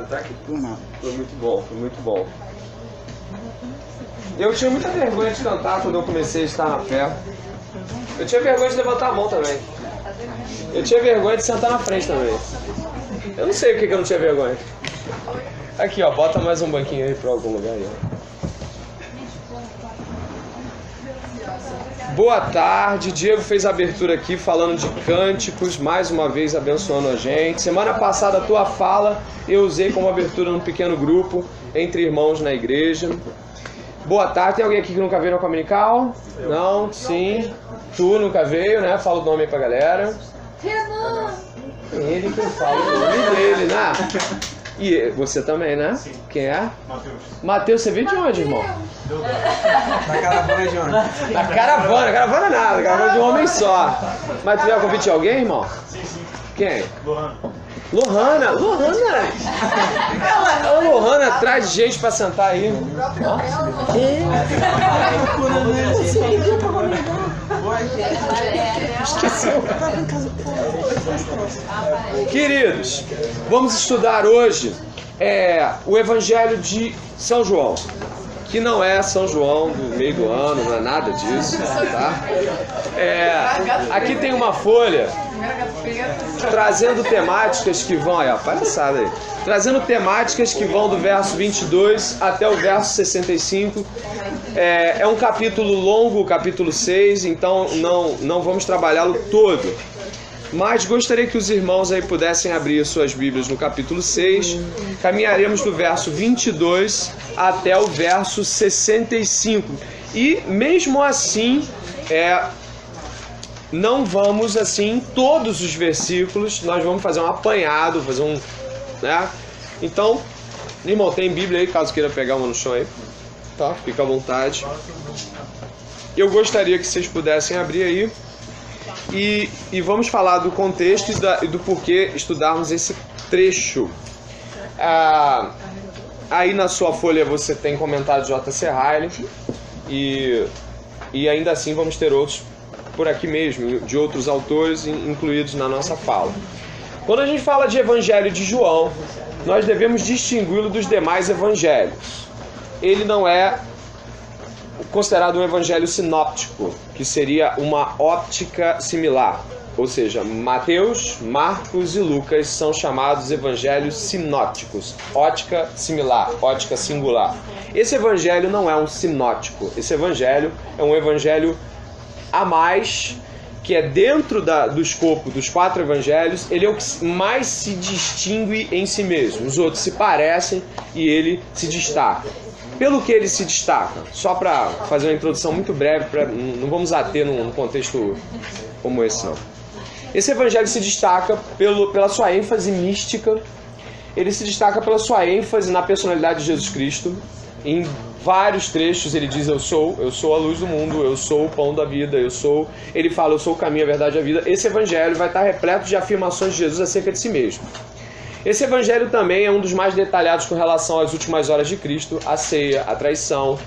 Tá aqui. Foi muito bom, foi muito bom. Eu tinha muita vergonha de cantar quando eu comecei a estar na fé. Eu tinha vergonha de levantar a mão também. Eu tinha vergonha de sentar na frente também. Eu não sei o que eu não tinha vergonha. Aqui, ó, bota mais um banquinho aí pra algum lugar aí, ó. Boa tarde, Diego fez a abertura aqui falando de cânticos, mais uma vez abençoando a gente. Semana passada a tua fala eu usei como abertura num pequeno grupo entre irmãos na igreja. Boa tarde, tem alguém aqui que nunca veio na Communical? Não? Sim. Tu nunca veio, né? Fala o nome aí pra galera. Renan! Ele que fala o nome dele, né? E você também, né? Sim. Quem é? Matheus. Matheus, você veio de onde, irmão? Da caravana de onde? Da caravana. Caravana nada, caravana de um homem só. Mas tu veio a convite de alguém, irmão? Sim. Quem? Lohana. Lohana! A Lohana traz gente pra sentar aí. Esqueceu. Queridos, vamos estudar hoje o Evangelho de São João, que não é São João do meio do ano, não é nada disso, tá? Aqui tem uma folha trazendo temáticas que vão, olha, palhaçada aí, trazendo temáticas que vão do verso 22 até o verso 65. É um capítulo longo, o capítulo 6, então não vamos trabalhá-lo todo. Mas gostaria que os irmãos aí pudessem abrir suas Bíblias no capítulo 6. Caminharemos do verso 22 até o verso 65. E mesmo assim, não vamos assim todos os versículos, nós vamos fazer um apanhado, né? Então, irmão, tem Bíblia aí, caso queira pegar uma no chão aí, tá? Fica à vontade. Eu gostaria que vocês pudessem abrir aí e vamos falar do contexto e do porquê estudarmos esse trecho. Aí na sua folha você tem comentário de J.C. Ryle e ainda assim vamos ter outros por aqui mesmo, de outros autores incluídos na nossa fala. Quando a gente fala de Evangelho de João, nós devemos distingui-lo dos demais evangelhos. Ele não é considerado um evangelho sinóptico, que seria uma óptica similar. Ou seja, Mateus, Marcos e Lucas são chamados evangelhos sinópticos. Ótica similar, ótica singular. Esse evangelho não é um sinótico. Esse evangelho é um evangelho a mais, que é dentro do escopo dos 4 evangelhos. Ele é o que mais se distingue em si mesmo. Os outros se parecem e ele se destaca. Pelo que ele se destaca, só para fazer uma introdução muito breve, não vamos ater num contexto como esse não. Esse evangelho se destaca pela sua ênfase mística. Ele se destaca pela sua ênfase na personalidade de Jesus Cristo. Em vários trechos ele diz: eu sou a luz do mundo, eu sou o pão da vida, ele fala: eu sou o caminho, a verdade e a vida. Esse evangelho vai estar repleto de afirmações de Jesus acerca de si mesmo. Esse evangelho também é um dos mais detalhados com relação às últimas horas de Cristo, a ceia, a traição.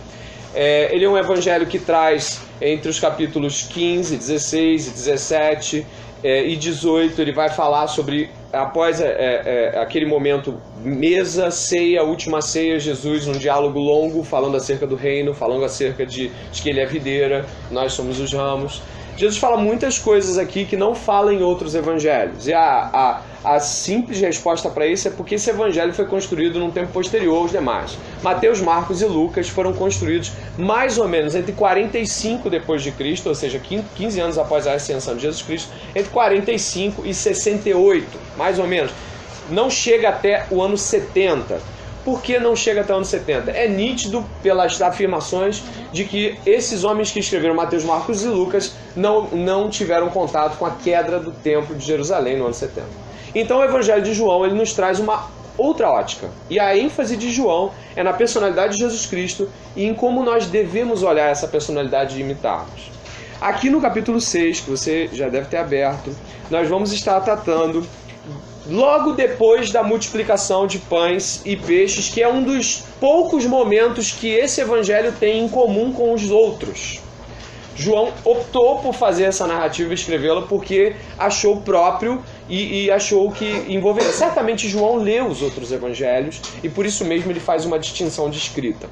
Ele é um evangelho que traz entre os capítulos 15, 16 e 17 e 18, ele vai falar sobre, após aquele momento, mesa, ceia, última ceia, Jesus num diálogo longo, falando acerca do reino, falando acerca de que ele é a videira, nós somos os ramos. Jesus fala muitas coisas aqui que não fala em outros evangelhos. E a simples resposta para isso é porque esse evangelho foi construído num tempo posterior aos demais. Mateus, Marcos e Lucas foram construídos mais ou menos entre 45 depois de Cristo, ou seja, 15 anos após a ascensão de Jesus Cristo, entre 45 e 68, mais ou menos. Não chega até o ano 70. Por que não chega até o ano 70? É nítido pelas afirmações de que esses homens que escreveram Mateus, Marcos e Lucas não tiveram contato com a queda do templo de Jerusalém no ano 70. Então o Evangelho de João ele nos traz uma outra ótica. E a ênfase de João é na personalidade de Jesus Cristo e em como nós devemos olhar essa personalidade e imitarmos. Aqui no capítulo 6, que você já deve ter aberto, nós vamos estar tratando logo depois da multiplicação de pães e peixes, que é um dos poucos momentos que esse evangelho tem em comum com os outros. João optou por fazer essa narrativa e escrevê-la porque achou próprio e achou que envolveria. Certamente João leu os outros evangelhos e por isso mesmo ele faz uma distinção de escrita.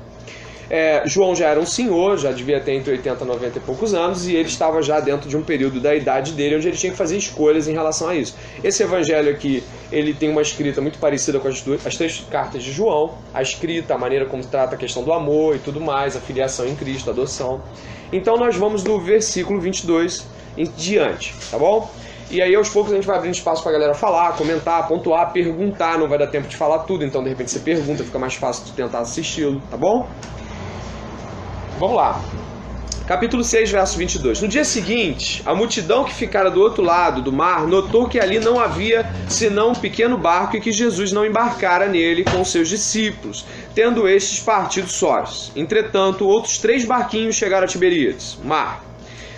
João já era um senhor, já devia ter entre 80 e 90 e poucos anos, e ele estava já dentro de um período da idade dele, onde ele tinha que fazer escolhas em relação a isso. Esse evangelho aqui, ele tem uma escrita muito parecida com as 3 cartas de João, a escrita, a maneira como trata a questão do amor e tudo mais, a filiação em Cristo, a adoção. Então nós vamos do versículo 22 em diante, tá bom? E aí aos poucos a gente vai abrindo espaço pra galera falar, comentar, pontuar, perguntar, não vai dar tempo de falar tudo, então de repente você pergunta, fica mais fácil de tentar assisti-lo, tá bom? Vamos lá. Capítulo 6, verso 22. No dia seguinte, a multidão que ficara do outro lado do mar notou que ali não havia senão um pequeno barco e que Jesus não embarcara nele com seus discípulos, tendo estes partido sós. Entretanto, outros 3 barquinhos chegaram a Tiberíades, mar,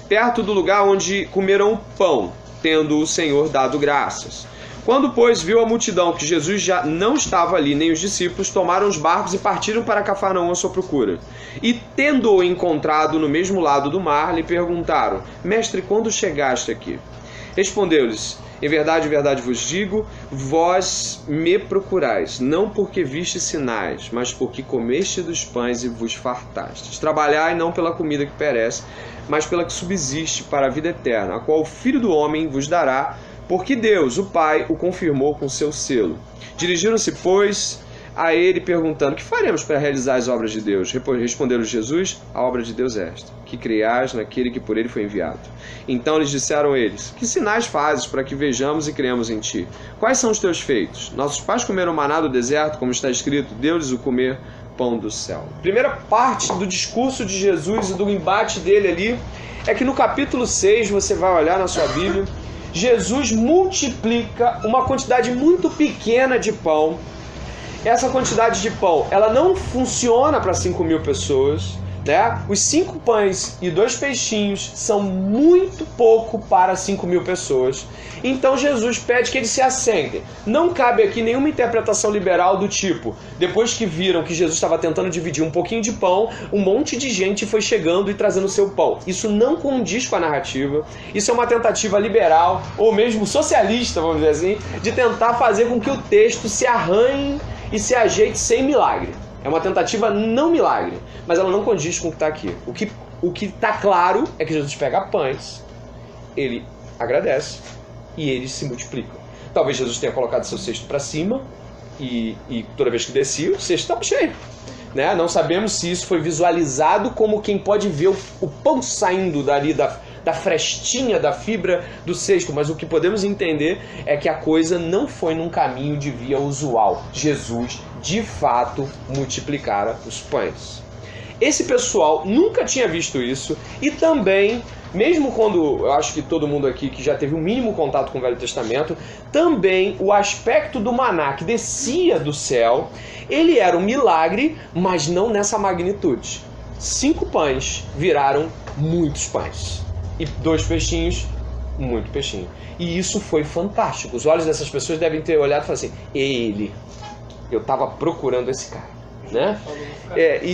perto do lugar onde comeram o pão, tendo o Senhor dado graças. Quando, pois, viu a multidão que Jesus já não estava ali, nem os discípulos, tomaram os barcos e partiram para Cafarnaum à sua procura. E, tendo-o encontrado no mesmo lado do mar, lhe perguntaram: Mestre, quando chegaste aqui? Respondeu-lhes: em verdade vos digo, vós me procurais, não porque viste sinais, mas porque comeste dos pães e vos fartastes. Trabalhai não pela comida que perece, mas pela que subsiste para a vida eterna, a qual o Filho do Homem vos dará, porque Deus, o Pai, o confirmou com seu selo. Dirigiram-se, pois, a ele perguntando: que faremos para realizar as obras de Deus? Respondeu Jesus: a obra de Deus é esta, que creiais naquele que por ele foi enviado. Então lhes disseram eles: que sinais fazes para que vejamos e cremos em ti? Quais são os teus feitos? Nossos pais comeram maná do deserto, como está escrito, deu-lhes o comer pão do céu. Primeira parte do discurso de Jesus e do embate dele ali é que no capítulo 6, você vai olhar na sua Bíblia, Jesus multiplica uma quantidade muito pequena de pão. Essa quantidade de pão, ela não funciona para 5.000 pessoas, né? Os 5 pães e 2 peixinhos são muito pouco para 5.000 pessoas. Então Jesus pede que eles se assentem. Não cabe aqui nenhuma interpretação liberal do tipo: depois que viram que Jesus estava tentando dividir um pouquinho de pão, um monte de gente foi chegando e trazendo o seu pão. Isso não condiz com a narrativa. Isso é uma tentativa liberal, ou mesmo socialista, vamos dizer assim, de tentar fazer com que o texto se arranhe e se ajeite sem milagre. É uma tentativa não milagre, mas ela não condiz com o que está aqui. O que está claro é que Jesus pega pães, ele agradece e eles se multiplicam. Talvez Jesus tenha colocado seu cesto para cima e toda vez que descia, o cesto estava cheio. Né? Não sabemos se isso foi visualizado como quem pode ver o pão saindo dali da frestinha, da fibra do cesto, mas o que podemos entender é que a coisa não foi num caminho de via usual. Jesus, de fato, multiplicara os pães. Esse pessoal nunca tinha visto isso e também, mesmo quando eu acho que todo mundo aqui que já teve um mínimo contato com o Velho Testamento, também o aspecto do maná que descia do céu, ele era um milagre, mas não nessa magnitude. 5 pães viraram muitos pães. E 2 peixinhos, muito peixinho. E isso foi fantástico. Os olhos dessas pessoas devem ter olhado e falado assim: eu estava procurando esse cara, né?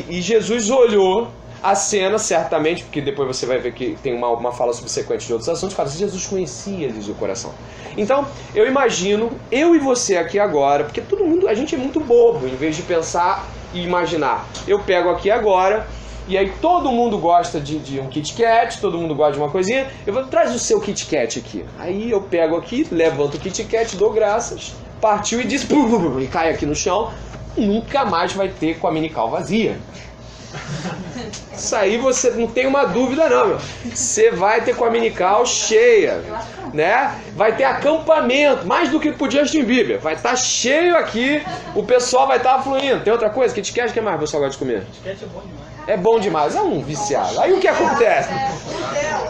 E Jesus olhou a cena, certamente, porque depois você vai ver que tem uma fala subsequente de outros assuntos, fala assim: Jesus conhecia-lhes o coração. Então, eu imagino, eu e você aqui agora, porque todo mundo, a gente é muito bobo, em vez de pensar e imaginar. Eu pego aqui agora, e aí todo mundo gosta de um Kit Kat, todo mundo gosta de uma coisinha, eu vou: traz o seu Kit Kat aqui. Aí eu pego aqui, levanto o Kit Kat, dou graças, partiu e diz, e cai aqui no chão, nunca mais vai ter com a minical vazia. Isso aí você não tem uma dúvida não, meu. Você vai ter com a minical cheia, né? Vai ter acampamento, mais do que podia Justin Bieber. Vai estar cheio aqui, o pessoal vai estar fluindo. Tem outra coisa? Kit Kat, o que mais o pessoal gosta de comer? Kit Kat é bom demais. É bom demais, é um viciado. Aí o que acontece?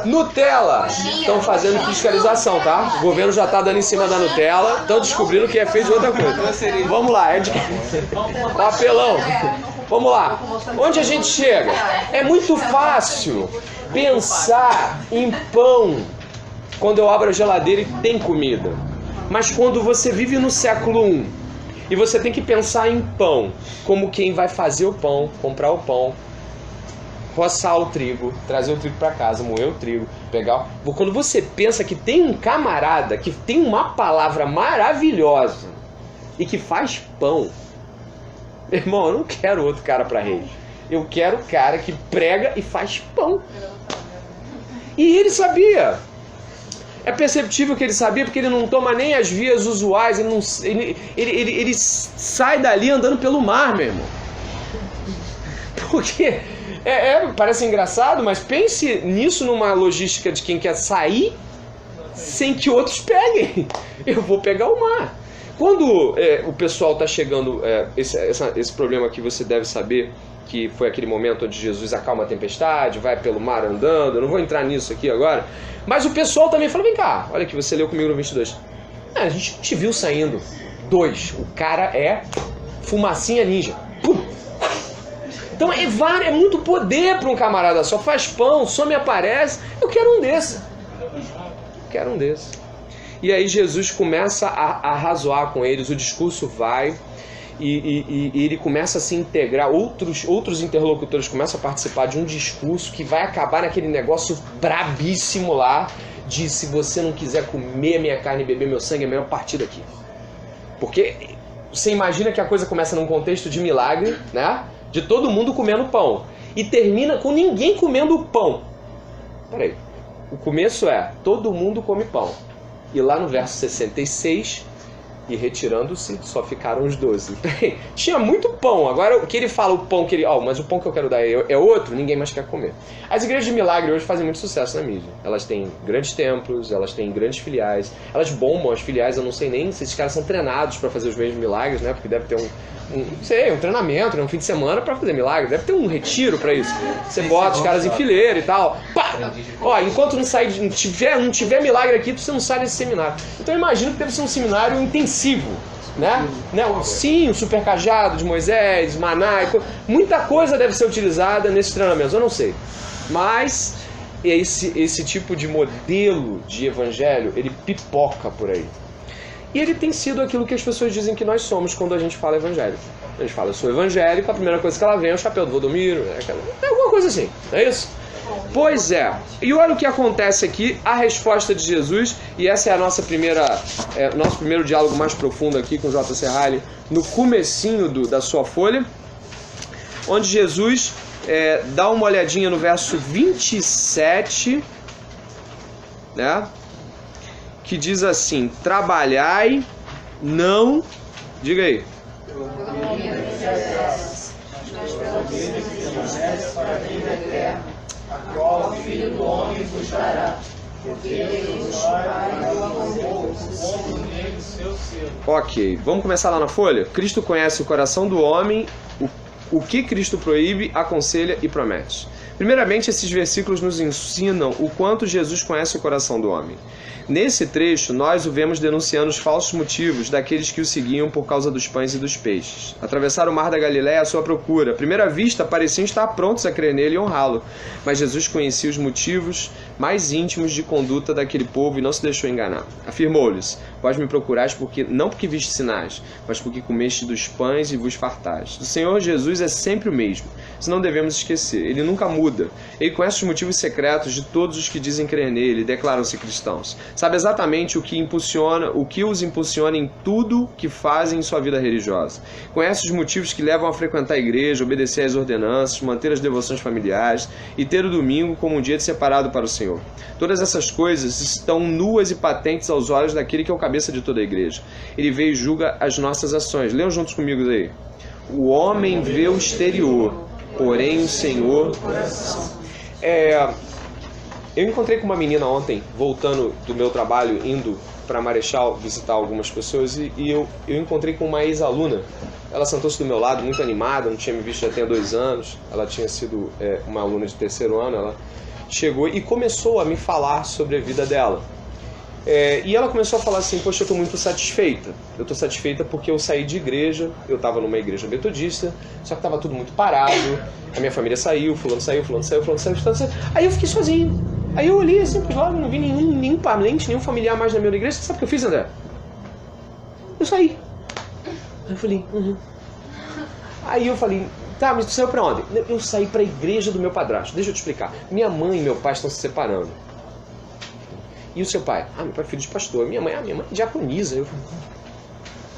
Nutella. Estão fazendo fiscalização, tá? O governo já está dando em cima da Nutella, estão descobrindo que é feito de outra coisa. Vamos lá, papelão. Vamos lá. Onde a gente chega? É muito fácil pensar em pão quando eu abro a geladeira e tem comida. Mas quando você vive no século I e você tem que pensar em pão como quem vai fazer o pão, comprar o pão, roçar o trigo, trazer o trigo para casa, moer o trigo, pegar... Quando você pensa que tem um camarada que tem uma palavra maravilhosa e que faz pão, meu irmão, eu não quero outro cara para rei. Eu quero o cara que prega e faz pão. E ele sabia. É perceptível que ele sabia, porque ele não toma nem as vias usuais, ele sai dali andando pelo mar, meu irmão. Porque parece engraçado, mas pense nisso numa logística de quem quer sair sem que outros peguem. Eu vou pegar o mar. Quando o pessoal está chegando, esse problema aqui você deve saber, que foi aquele momento onde Jesus acalma a tempestade, vai pelo mar andando, eu não vou entrar nisso aqui agora, mas o pessoal também fala, vem cá, olha que você leu comigo no 22, a gente te viu saindo, 2, o cara é fumacinha ninja, pum. Então é muito poder para um camarada só, faz pão, só me aparece, eu quero um desse. E aí Jesus começa a razoar com eles, o discurso vai, e ele começa a se integrar, outros interlocutores começam a participar de um discurso que vai acabar naquele negócio brabíssimo lá, de se você não quiser comer minha carne e beber meu sangue, é melhor partir daqui. Porque você imagina que a coisa começa num contexto de milagre, né? De todo mundo comendo pão, e termina com ninguém comendo pão. Peraí, o começo é, todo mundo come pão. E lá no verso 66, e retirando-se, só ficaram os 12. Tinha muito pão. Agora o que ele fala, o pão que ele... mas o pão que eu quero dar é outro, ninguém mais quer comer. As igrejas de milagre hoje fazem muito sucesso na mídia. Elas têm grandes templos, elas têm grandes filiais. Elas bombam as filiais, eu não sei nem se esses caras são treinados para fazer os mesmos milagres, né? Porque deve ter um treinamento, né? Um fim de semana para fazer milagre. Deve ter um retiro para isso. Você bota os caras em fileira e tal. Pá! Enquanto não tiver milagre aqui, você não sai desse seminário. Então eu imagino que deve ser um seminário intensivo, né? Sim, o super cajado de Moisés, maná, muita coisa deve ser utilizada nesse treinamento, eu não sei. Mas esse tipo de modelo de evangelho, ele pipoca por aí. E ele tem sido aquilo que as pessoas dizem que nós somos quando a gente fala evangelho. A gente fala, eu sou evangélico, a primeira coisa que ela vem é o chapéu do Valdomiro, alguma coisa assim, não é isso? Pois é. E olha o que acontece aqui, a resposta de Jesus, e essa é a nosso primeiro diálogo mais profundo aqui com o J. Serralli, no comecinho da sua folha, onde Jesus dá uma olhadinha no verso 27, né? Que diz assim, trabalhai, não... Diga aí. A qual o Filho do Homem vos dará, porque ele vos nele seu selo. Ok, vamos começar lá na folha? Cristo conhece o coração do homem, o que Cristo proíbe, aconselha e promete. Primeiramente, esses versículos nos ensinam o quanto Jesus conhece o coração do homem. Nesse trecho, nós o vemos denunciando os falsos motivos daqueles que o seguiam por causa dos pães e dos peixes. Atravessaram o mar da Galileia à sua procura. À primeira vista, pareciam estar prontos a crer nele e honrá-lo. Mas Jesus conhecia os motivos mais íntimos de conduta daquele povo e não se deixou enganar. Afirmou-lhes, vós me procurais não porque viste sinais, mas porque comeste dos pães e vos fartais. O Senhor Jesus é sempre o mesmo. Isso não devemos esquecer. Ele nunca muda. Ele conhece os motivos secretos de todos os que dizem crer nele e declaram-se cristãos. Sabe exatamente o que os impulsiona em tudo que fazem em sua vida religiosa. Conhece os motivos que levam a frequentar a igreja, obedecer às ordenanças, manter as devoções familiares e ter o domingo como um dia separado para o Senhor. Todas essas coisas estão nuas e patentes aos olhos daquele que é o cabeça de toda a igreja. Ele vê e julga as nossas ações. Leiam juntos comigo aí. O homem vê o exterior, porém o Senhor... Eu encontrei com uma menina ontem, voltando do meu trabalho, indo para Marechal visitar algumas pessoas, e eu encontrei com uma ex-aluna. Ela sentou-se do meu lado, muito animada, não tinha me visto já tem 2 anos, ela tinha sido uma aluna de 3º ano, ela chegou e começou a me falar sobre a vida dela. E ela começou a falar assim, poxa, eu estou muito satisfeita. Eu estou satisfeita porque eu saí de igreja, eu estava numa igreja metodista, só que estava tudo muito parado, a minha família saiu, fulano saiu. Aí eu fiquei sozinho. Aí eu olhei assim pro lado, não vi nenhum parente, nenhum familiar mais na minha igreja. Você sabe o que eu fiz, André? Eu saí. Aí eu falei, Aí eu falei, Tá, mas tu saiu pra onde? Eu saí pra igreja do meu padrasto. Deixa eu te explicar. Minha mãe e meu pai estão se separando. E o seu pai? Ah, meu pai é filho de pastor. Minha mãe é diaconisa.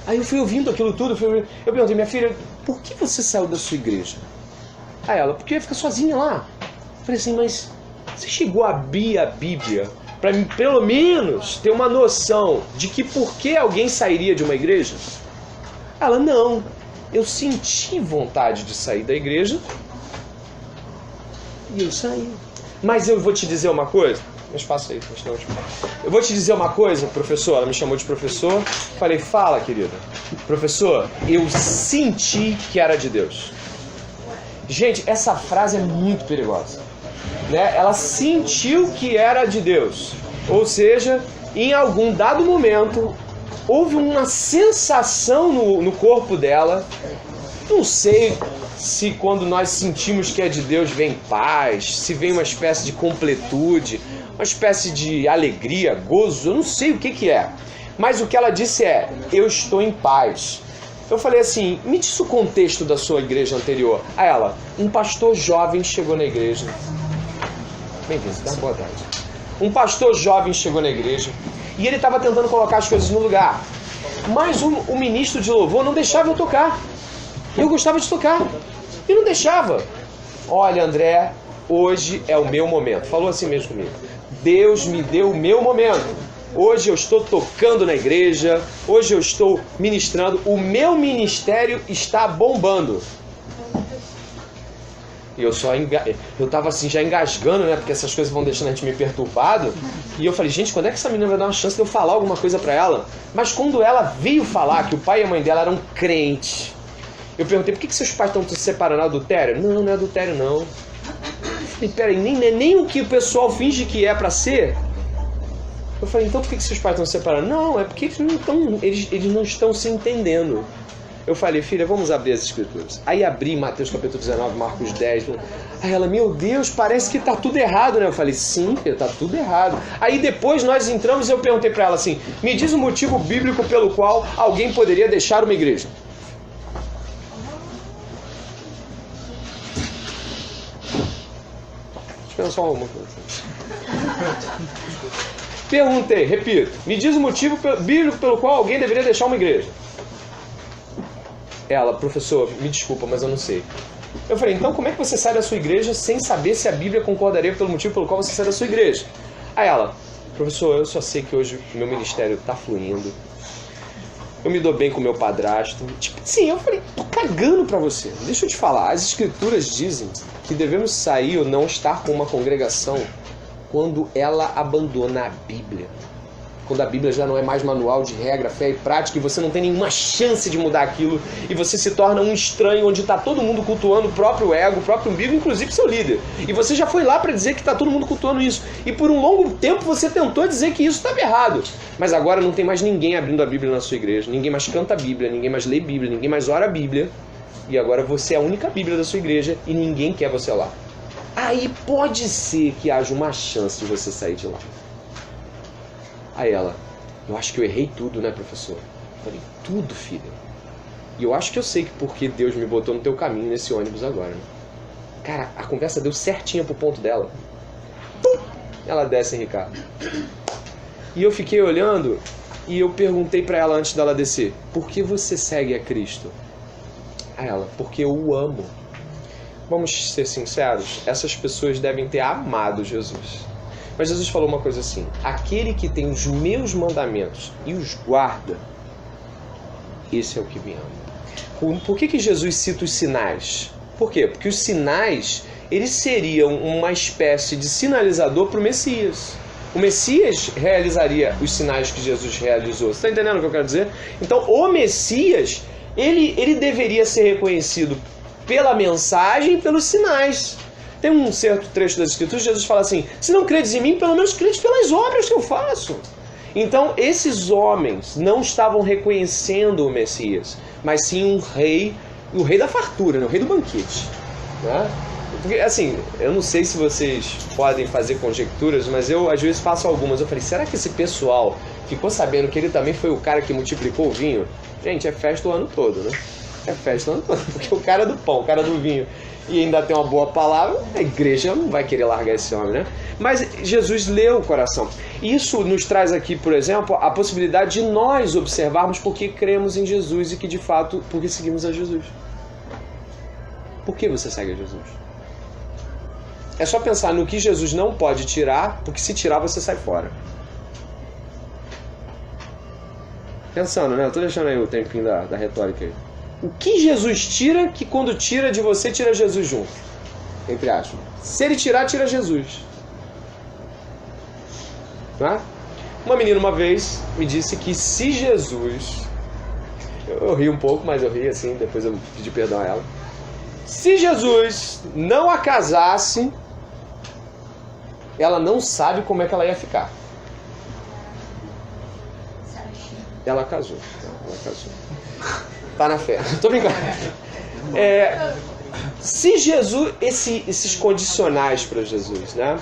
Aí eu fui ouvindo aquilo tudo. Eu perguntei, minha filha, por que você saiu da sua igreja? Aí ela, porque eu ia ficar sozinha lá. Eu falei assim, mas você chegou a abrir a Bíblia para pelo menos ter uma noção de que por que alguém sairia de uma igreja? Ela, não. Eu senti vontade de sair da igreja e eu saí. Mas eu vou te dizer uma coisa. Mas passa aí, eu vou te dizer uma coisa, professor. Ela me chamou de professor. Falei, fala, querida. Professor, eu senti que era de Deus. Gente, essa frase é muito perigosa, né? Ela sentiu que era de Deus. Ou seja, em algum dado momento, houve uma sensação no corpo dela. Não sei se quando nós sentimos que é de Deus vem paz, se vem uma espécie de completude, uma espécie de alegria, gozo, eu não sei o que é. Mas o que ela disse é, eu estou em paz. Eu falei assim, me diz o contexto da sua igreja anterior. A ela, um pastor jovem chegou na igreja. Bem-vindo, dá uma boa tarde. Um pastor jovem chegou na igreja e ele estava tentando colocar as coisas no lugar. Mas o ministro de louvor não deixava eu tocar. Eu gostava de tocar e não deixava. Olha, André, hoje é o meu momento. Falou assim mesmo comigo. Deus me deu o meu momento. Hoje eu estou tocando na igreja, hoje eu estou ministrando, o meu ministério está bombando. E eu estava assim já engasgando, né? Porque essas coisas vão deixando a gente meio perturbado. E eu falei, gente, quando é que essa menina vai dar uma chance de eu falar alguma coisa para ela? Mas quando ela veio falar que o pai e a mãe dela eram crentes, eu perguntei, por que seus pais estão se separando? Adultério? Não, não é adultério não. Eu falei, peraí, nem o que o pessoal finge que é para ser. Eu falei, então por que seus pais estão se separando? Não, é porque eles não estão se entendendo. Eu falei, filha, vamos abrir as escrituras. Aí abri Mateus capítulo 19, Marcos 10. Aí ela, meu Deus, parece que está tudo errado, né? Eu falei, sim, está tudo errado. Aí depois nós entramos e eu perguntei para ela assim, me diz o motivo bíblico pelo qual alguém poderia deixar uma igreja. Deixa eu pensar uma coisa. Perguntei, repito, me diz o motivo bíblico pelo qual alguém deveria deixar uma igreja. Ela, professor, me desculpa, mas eu não sei. Eu falei, então como é que você sai da sua igreja sem saber se a Bíblia concordaria pelo motivo pelo qual você sai da sua igreja? Aí ela, professor, eu só sei que hoje meu ministério está fluindo. Eu me dou bem com meu padrasto. Tipo, sim, eu falei, tô cagando pra você. Deixa eu te falar, as escrituras dizem que devemos sair ou não estar com uma congregação quando ela abandona a Bíblia. Quando a Bíblia já não é mais manual de regra, fé e prática, e você não tem nenhuma chance de mudar aquilo, e você se torna um estranho onde está todo mundo cultuando o próprio ego, o próprio umbigo, inclusive seu líder. E você já foi lá para dizer que está todo mundo cultuando isso. E por um longo tempo você tentou dizer que isso estava errado. Mas agora não tem mais ninguém abrindo a Bíblia na sua igreja, ninguém mais canta a Bíblia, ninguém mais lê Bíblia, ninguém mais ora a Bíblia. E agora você é a única Bíblia da sua igreja e ninguém quer você lá. Aí pode ser que haja uma chance de você sair de lá. Aí ela, eu acho que eu errei tudo, né, professor? Eu falei, tudo, filha. E eu acho que eu sei que porque Deus me botou no teu caminho nesse ônibus agora, né? Cara, a conversa deu certinha pro ponto dela. Pum! Ela desce, Ricardo. E eu fiquei olhando e eu perguntei pra ela antes dela descer, por que você segue a Cristo? Aí ela, porque eu o amo. Vamos ser sinceros, essas pessoas devem ter amado Jesus. Mas Jesus falou uma coisa assim, aquele que tem os meus mandamentos e os guarda, esse é o que me ama. Por que Jesus cita os sinais? Por quê? Porque os sinais, eles seriam uma espécie de sinalizador para o Messias. O Messias realizaria os sinais que Jesus realizou. Você está entendendo o que eu quero dizer? Então, o Messias, ele deveria ser reconhecido pela mensagem e pelos sinais. Tem um certo trecho das Escrituras, Jesus fala assim, se não credes em mim, pelo menos credes pelas obras que eu faço. Então, esses homens não estavam reconhecendo o Messias, mas sim um rei, o rei da fartura, né? O rei do banquete. Né? Porque, assim, eu não sei se vocês podem fazer conjecturas, mas eu, às vezes, faço algumas. Eu falei, será que esse pessoal ficou sabendo que ele também foi o cara que multiplicou o vinho? Gente, é festa o ano todo, né? É festa toda, porque o cara do pão, o cara do vinho e ainda tem uma boa palavra, a igreja não vai querer largar esse homem, né? Mas Jesus leu o coração. Isso nos traz aqui, por exemplo, a possibilidade de nós observarmos por que cremos em Jesus e que de fato, por que seguimos a Jesus. Por que você segue a Jesus? É só pensar no que Jesus não pode tirar, porque se tirar você sai fora. Pensando, né? Eu tô deixando aí o tempinho da retórica aí. O que Jesus tira, que quando tira de você, tira Jesus junto? Entre aspas. Se ele tirar, tira Jesus. Não é? Uma menina uma vez me disse que se Jesus... Eu ri um pouco, mas eu ri assim, depois eu pedi perdão a ela. Se Jesus não a casasse, ela não sabe como é que ela ia ficar. Ela casou. Ela casou. Tá na fé. Tô brincando. Se Jesus... Esses condicionais para Jesus, né?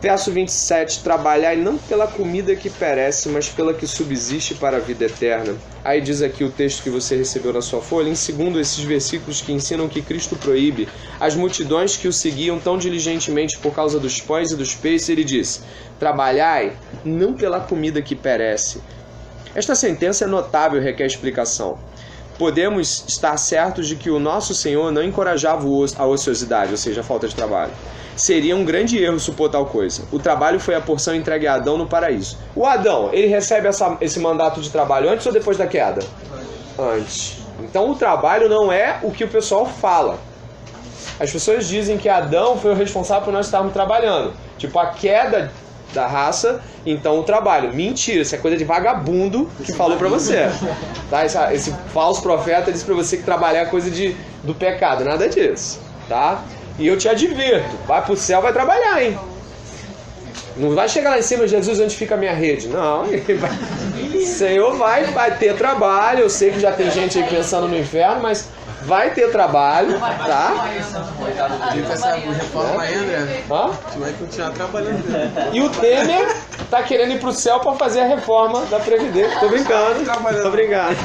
Verso 27, trabalhai não pela comida que perece, mas pela que subsiste para a vida eterna. Aí diz aqui o texto que você recebeu na sua folha, em segundo esses versículos que ensinam que Cristo proíbe as multidões que o seguiam tão diligentemente por causa dos pães e dos peixes, ele diz, trabalhai não pela comida que perece. Esta sentença é notável e requer explicação. Podemos estar certos de que o nosso Senhor não encorajava a ociosidade, ou seja, a falta de trabalho. Seria um grande erro supor tal coisa. O trabalho foi a porção entregue a Adão no paraíso. O Adão, ele recebe esse mandato de trabalho antes ou depois da queda? Antes. Então o trabalho não é o que o pessoal fala. As pessoas dizem que Adão foi o responsável por nós estarmos trabalhando. Tipo, a queda da raça, então o trabalho. Mentira, isso é coisa de vagabundo que falou pra você. Tá? Esse falso profeta disse pra você que trabalhar é coisa do pecado. Nada disso. Tá? E eu te advirto, vai pro céu, vai trabalhar, hein? Não vai chegar lá em cima, Jesus, onde fica a minha rede? Não, o Senhor vai ter trabalho. Eu sei que já tem gente aí pensando no inferno, mas vai ter trabalho, tá? Com essa reforma aí, André, tu vai continuar trabalhando. E o Temer tá querendo ir pro céu pra fazer a reforma da Previdência. Tô brincando, tô brincando.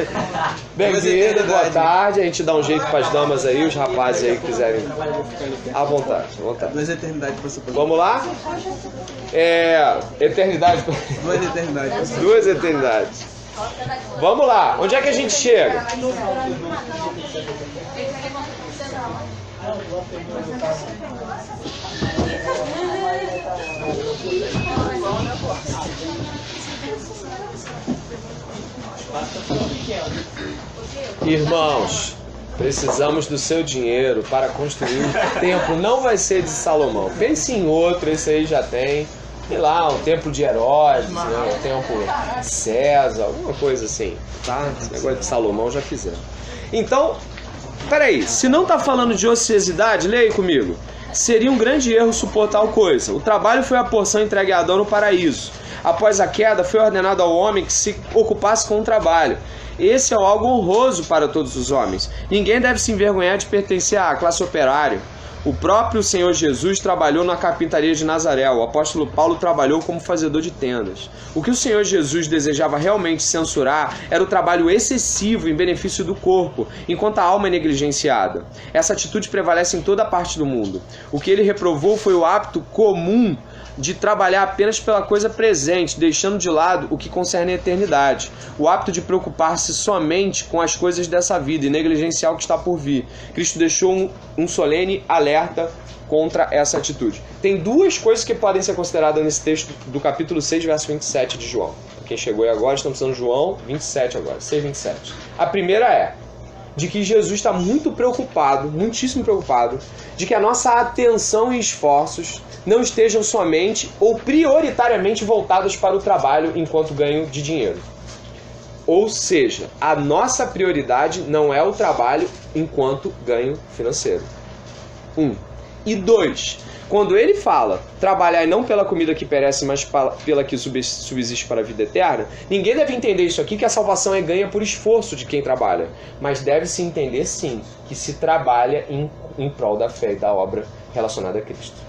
Bem-vindo, boa tarde. A gente dá um jeito pras damas aí, os rapazes aí que quiserem. À vontade, à vontade. Duas eternidades pra super. Vamos lá? Eternidade. Duas eternidades. Duas eternidades. Vamos lá, onde é que a gente chega? Irmãos, precisamos do seu dinheiro para construir. O templo não vai ser de Salomão. Pense em outro, esse aí já tem. Sei lá, o templo de Herodes, né? O templo de César, alguma coisa assim, tá? Esse negócio de Salomão já fizeram. Então, peraí, se não está falando de ociosidade, leia aí comigo. Seria um grande erro supor tal coisa. O trabalho foi a porção entregue a Adão no paraíso. Após a queda, foi ordenado ao homem que se ocupasse com o trabalho. Esse é algo honroso para todos os homens. Ninguém deve se envergonhar de pertencer à classe operária. O próprio Senhor Jesus trabalhou na carpintaria de Nazaré. O apóstolo Paulo trabalhou como fazedor de tendas. O que o Senhor Jesus desejava realmente censurar era o trabalho excessivo em benefício do corpo, enquanto a alma é negligenciada. Essa atitude prevalece em toda parte do mundo. O que ele reprovou foi o hábito comum de trabalhar apenas pela coisa presente, deixando de lado o que concerne a eternidade. O hábito de preocupar-se somente com as coisas dessa vida e negligenciar o que está por vir. Cristo deixou um solene alerta contra essa atitude. Tem duas coisas que podem ser consideradas nesse texto do capítulo 6, verso 27 de João. Quem chegou aí agora, estamos usando João 27 agora, 6:27. A primeira é de que Jesus está muito preocupado, muitíssimo preocupado, de que a nossa atenção e esforços não estejam somente ou prioritariamente voltados para o trabalho enquanto ganho de dinheiro. Ou seja, a nossa prioridade não é o trabalho enquanto ganho financeiro. 1. E 2. Quando ele fala trabalhar não pela comida que perece, mas pela que subsiste para a vida eterna, ninguém deve entender isso aqui, que a salvação é ganha por esforço de quem trabalha. Mas deve-se entender, sim, que se trabalha em prol da fé e da obra relacionada a Cristo.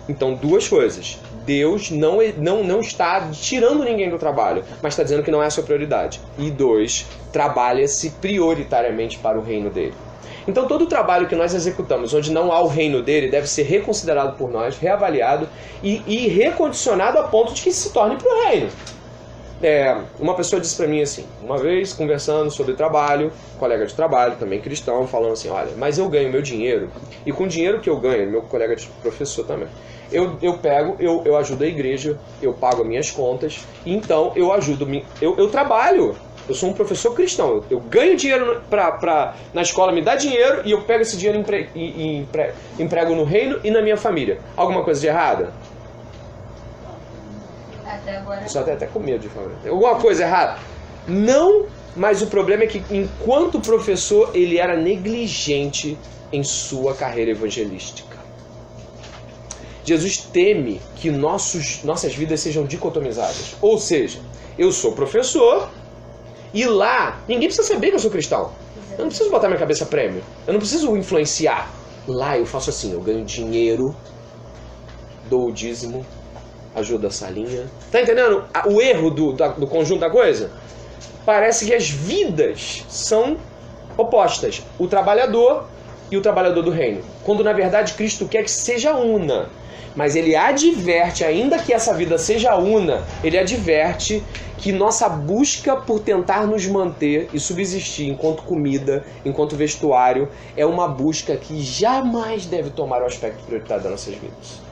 Então, duas coisas. Deus não está tirando ninguém do trabalho, mas está dizendo que não é a sua prioridade. E 2, trabalha-se prioritariamente para o reino dele. Então todo o trabalho que nós executamos, onde não há o reino dele, deve ser reconsiderado por nós, reavaliado e recondicionado a ponto de que se torne para o reino. Uma pessoa disse para mim assim, uma vez conversando sobre trabalho, colega de trabalho, também cristão, falando assim, olha, mas eu ganho meu dinheiro, e com o dinheiro que eu ganho, meu colega de professor também, eu ajudo a igreja, eu pago as minhas contas, então eu ajudo, eu trabalho, eu sou um professor cristão, eu ganho dinheiro na escola, me dá dinheiro, e eu pego esse dinheiro e emprego no reino e na minha família. Alguma coisa de errada? Até agora. Só até com medo de falar. Alguma coisa errada? Não, mas o problema é que enquanto professor ele era negligente em sua carreira evangelística. Jesus teme que nossas vidas sejam dicotomizadas. Ou seja, eu sou professor e lá ninguém precisa saber que eu sou cristão. Eu não preciso botar minha cabeça a prêmio. Eu não preciso influenciar. Lá eu faço assim, eu ganho dinheiro, dou o dízimo, ajuda a salinha. Tá entendendo o erro do conjunto da coisa? Parece que as vidas são opostas. O trabalhador e o trabalhador do reino. Quando na verdade Cristo quer que seja una. Mas ele adverte, ainda que essa vida seja una, ele adverte que nossa busca por tentar nos manter e subsistir enquanto comida, enquanto vestuário, é uma busca que jamais deve tomar o aspecto prioritário das nossas vidas.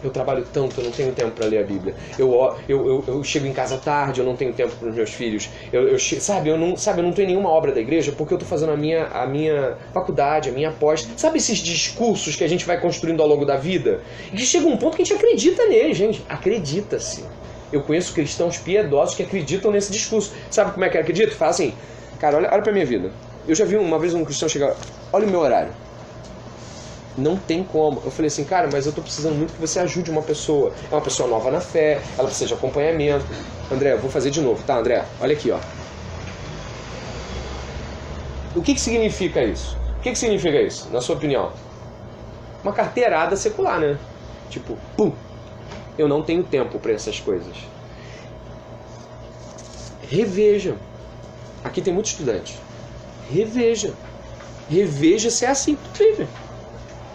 Eu trabalho tanto, eu não tenho tempo para ler a Bíblia. Eu chego em casa tarde, eu não tenho tempo para os meus filhos. Eu não estou em nenhuma obra da igreja porque eu estou fazendo a minha faculdade, a minha pós. Sabe esses discursos que a gente vai construindo ao longo da vida? E que chega um ponto que a gente acredita nele, gente. Acredita-se. Eu conheço cristãos piedosos que acreditam nesse discurso. Sabe como é que acredito? Fala assim, cara, olha para minha vida. Eu já vi uma vez um cristão chegar, olha o meu horário. Não tem como. Eu falei assim, cara, mas eu tô precisando muito que você ajude uma pessoa. É uma pessoa nova na fé, ela precisa de acompanhamento. André, eu vou fazer de novo, tá, André? Olha aqui, ó. O que significa isso? O que significa isso, na sua opinião? Uma carteirada secular, né? Tipo, pum, eu não tenho tempo para essas coisas. Reveja. Aqui tem muito estudante. Reveja. Reveja se é assim que tu vive.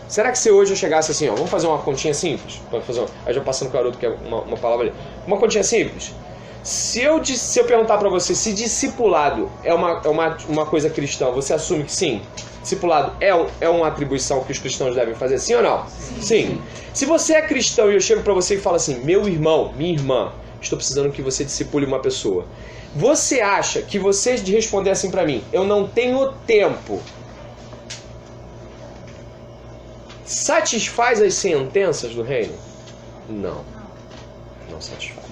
Será que se hoje eu chegasse assim, ó, vamos fazer uma continha simples? Aí já passando com o garoto, que é uma palavra ali. Uma continha simples. Se eu perguntar pra você se discipulado é uma coisa cristã, você assume que sim? Discipulado é uma atribuição que os cristãos devem fazer, sim ou não? Sim. Se você é cristão e eu chego pra você e falo assim, meu irmão, minha irmã, estou precisando que você discipule uma pessoa. Você acha que você responder assim pra mim, eu não tenho tempo, satisfaz as sentenças do reino? Não. Não satisfaz.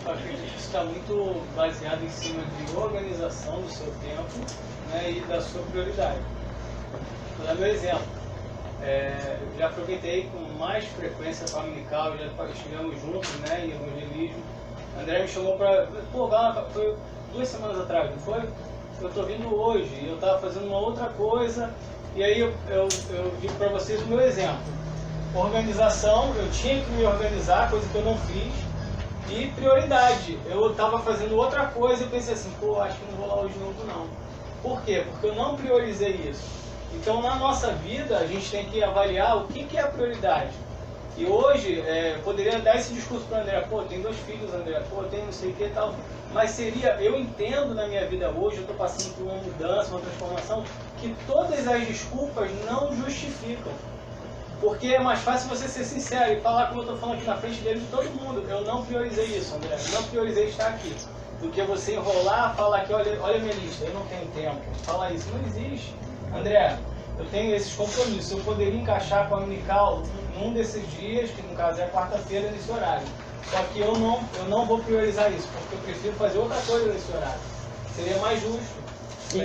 Eu acredito que isso está muito baseado em cima de organização do seu tempo, né, e da sua prioridade. Vou dar meu exemplo. Já aproveitei com mais frequência para Dominical, já estivemos juntos, né, em evangelismo. André me chamou para... Pô, Gala, foi 2 semanas atrás, não foi? Eu estou vindo hoje, eu estava fazendo uma outra coisa. E aí eu digo para vocês o meu exemplo. Organização, eu tinha que me organizar, coisa que eu não fiz. E prioridade, eu estava fazendo outra coisa e pensei assim, pô, acho que não vou lá hoje de novo não. Por quê? Porque eu não priorizei isso. Então na nossa vida a gente tem que avaliar o que é a prioridade. E hoje, poderia dar esse discurso para o André, pô, tem 2 filhos, André, pô, tem não sei o que e tal. Mas eu entendo na minha vida hoje, eu estou passando por uma mudança, uma transformação, que todas as desculpas não justificam. Porque é mais fácil você ser sincero e falar como eu estou falando aqui na frente dele de todo mundo. Eu não priorizei isso, André, eu não priorizei estar aqui. Do que você enrolar, falar que olha a minha lista, eu não tenho tempo. Falar isso não existe. André, eu tenho esses compromissos, eu poderia encaixar com a Dominical num desses dias, que no caso é quarta-feira, nesse horário. Só que eu não vou priorizar isso, porque eu prefiro fazer outra coisa nesse horário. Seria mais justo.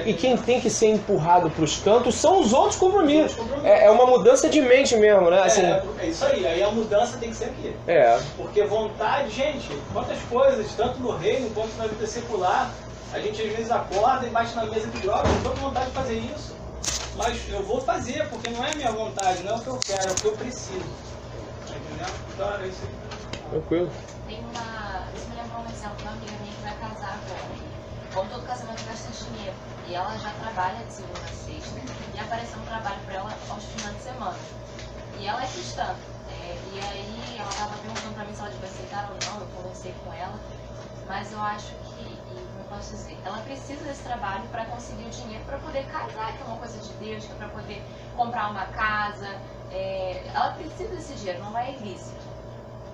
E quem tem que ser empurrado para os cantos são os outros compromissos. É uma mudança de mente mesmo, né? Assim... É isso aí a mudança tem que ser aqui. Porque vontade, gente, quantas coisas, tanto no reino quanto na vida secular, a gente às vezes acorda e bate na mesa de droga, eu estou com vontade de fazer isso. Mas eu vou fazer, porque não é minha vontade, não é o que eu quero, é o que eu preciso. Tranquilo. Isso me lembrou um exemplo de uma amiga minha que vai casar agora. Como todo casamento gasta dinheiro. E ela já trabalha de segunda a sexta. E apareceu um trabalho para ela aos finais de semana. E ela é cristã. E aí ela estava perguntando para mim se ela devia aceitar ou não. Eu conversei com ela. Mas eu acho que, como eu posso dizer, ela precisa desse trabalho para conseguir o dinheiro para poder casar, que é uma coisa de Deus, que é para poder comprar uma casa. Ela precisa desse dinheiro, não é ilícito.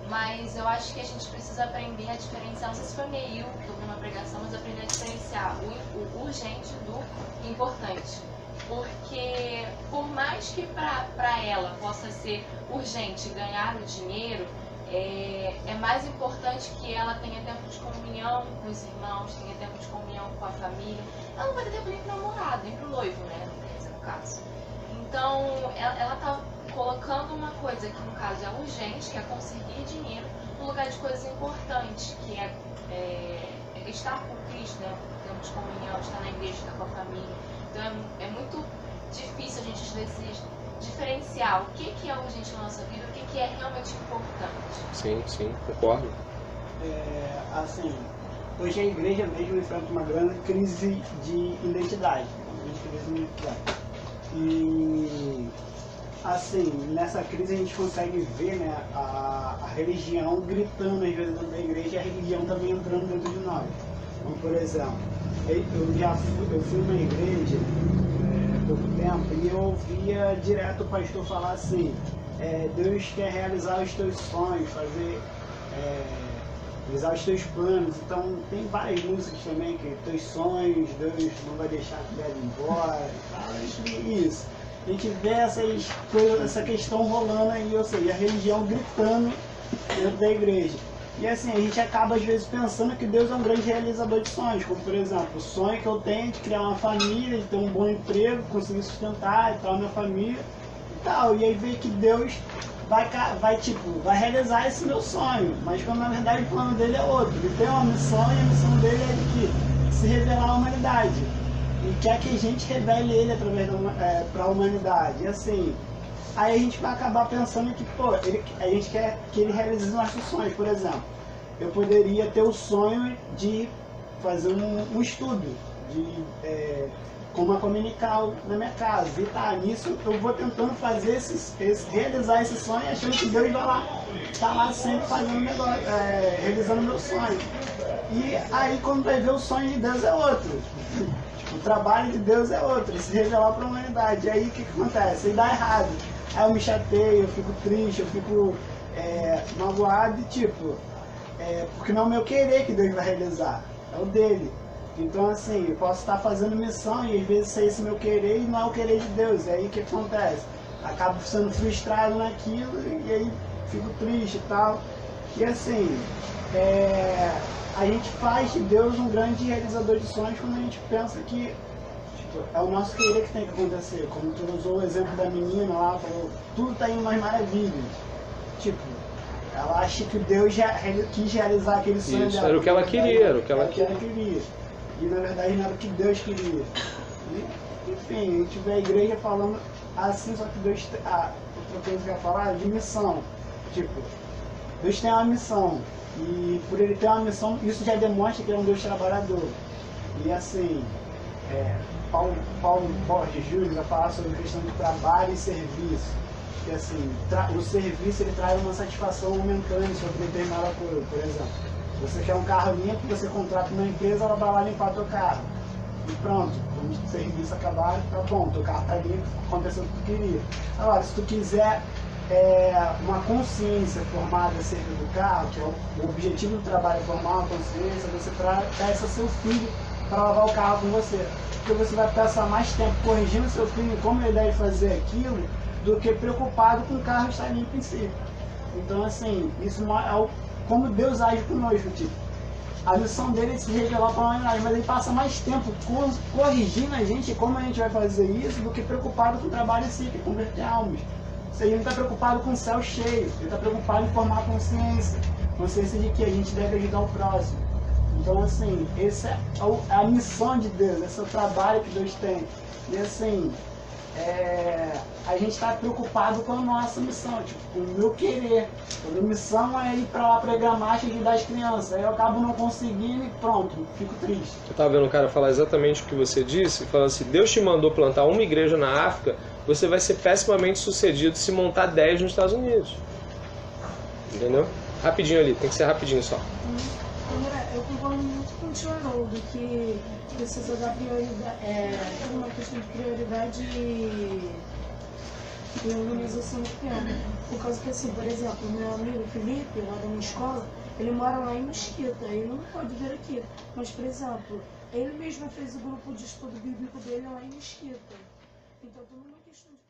Mas eu acho que a gente precisa aprender a diferenciar, não sei se foi meio que eu vi uma pregação, mas aprender a diferenciar o urgente do importante. Porque por mais que para ela possa ser urgente ganhar o dinheiro, é mais importante que ela tenha tempo de comunhão com os irmãos, tenha tempo de comunhão com a família. Ela não vai ter tempo nem pro namorado, nem pro noivo, né, no caso. Então, ela tá colocando uma coisa que no caso é urgente, que é conseguir dinheiro, no lugar de coisas importantes, que é estar com Cristo, né, tempo de comunhão, estar na igreja, estar com a família. Então é muito difícil a gente às vezes diferenciar o que é urgente na nossa vida, o que é realmente importante. Sim, concordo. Assim, hoje a igreja mesmo enfrenta uma grande crise de identidade. E assim, nessa crise a gente consegue ver, né, a religião gritando às vezes dentro da igreja e a religião também entrando dentro de nós. Então, por exemplo, eu fui numa igreja há pouco tempo e eu ouvia direto o pastor falar assim, Deus quer realizar os teus sonhos, realizar os teus planos. Então tem várias músicas também que teus sonhos, Deus não vai deixar que leve embora, isso. A gente vê essa questão rolando aí, ou seja, a religião gritando dentro da igreja. E assim, a gente acaba às vezes pensando que Deus é um grande realizador de sonhos, como por exemplo, o sonho que eu tenho de criar uma família, de ter um bom emprego, conseguir sustentar e tal, minha família e tal. E aí vê que Deus vai realizar esse meu sonho, mas quando na verdade o plano dele é outro. Ele tem uma missão e a missão dele é de se revelar à humanidade. E quer que a gente revele ele através para a humanidade. E assim, aí a gente vai acabar pensando que, a gente quer que ele realize os nossos sonhos. Por exemplo, eu poderia ter o sonho de fazer um estudo, de como a Comenical na minha casa. E tá, nisso eu vou tentando fazer realizar esse sonho, achando que Deus vai lá, tá lá sempre fazendo negócio, realizando meu sonho. E aí quando vai ver, o sonho de Deus é outro. O trabalho de Deus é outro, se revelar para a humanidade. E aí o que acontece? Aí dá errado. Aí eu me chateio, eu fico triste, eu fico magoado e porque não é o meu querer que Deus vai realizar, é o dele. Então assim, eu posso estar fazendo missão e às vezes é esse meu querer e não é o querer de Deus. E aí o que acontece? Acabo sendo frustrado naquilo e aí fico triste e tal. E assim, a gente faz de Deus um grande realizador de sonhos quando a gente pensa que é o nosso querer que tem que acontecer. Como tu usou o exemplo da menina lá, falou, tudo está indo mais maravilhas. Ela acha que Deus já quis realizar aquele sonho dela. Era o que ela queria, era o que ela queria. E na verdade não era o que Deus queria. E, enfim, a gente vê a igreja falando assim, só que Deus outra coisa que eu ia falar, de missão. Deus tem uma missão. E por ele ter uma missão, isso já demonstra que ele é um Deus trabalhador. E assim, Paulo Borges Júnior vai falar sobre a questão de trabalho e serviço. Que assim, o serviço ele traz uma satisfação momentânea sobre determinada coisa. Por exemplo, você quer um carro limpo, você contrata uma empresa, ela vai lá limpar teu carro. E pronto, quando o serviço acabar, tá bom, teu carro tá limpo, aconteceu o que tu queria. Agora, se tu quiser uma consciência formada acerca do carro, que é o objetivo do trabalho é formar uma consciência, você peça seu filho para lavar o carro com você. Porque você vai passar mais tempo corrigindo seu filho como ele deve fazer aquilo, do que preocupado com o carro estar limpo em si. Então assim, isso é como Deus age conosco, a missão dele é se revelar para a humanidade, mas ele passa mais tempo corrigindo a gente como a gente vai fazer isso, do que preocupado com o trabalho em si, que é converter almas. Ele não está preocupado com o céu cheio, ele está preocupado em formar a consciência de que a gente deve ajudar o próximo. Então assim, essa é a missão de Deus, esse é o trabalho que Deus tem. E assim, a gente está preocupado com a nossa missão, tipo, com o meu querer. A minha missão é ir para lá pregar marcha e ajudar as crianças. Aí eu acabo não conseguindo e pronto, fico triste. Eu estava vendo um cara falar exatamente o que você disse, falando assim, Deus te mandou plantar uma igreja na África, você vai ser pessimamente sucedido se montar 10 nos Estados Unidos. Entendeu? Rapidinho ali, tem que ser rapidinho só. Eu concordo muito com o Sr. Haroldo que precisa dar prioridade, uma questão de prioridade e organização pequena. Por causa que, assim, por exemplo, o meu amigo Felipe, lá da minha escola, ele mora lá em Mesquita, ele não pode vir aqui. Mas, por exemplo, ele mesmo fez o grupo de estudo bíblico dele lá em Mesquita. Então, tudo uma questão de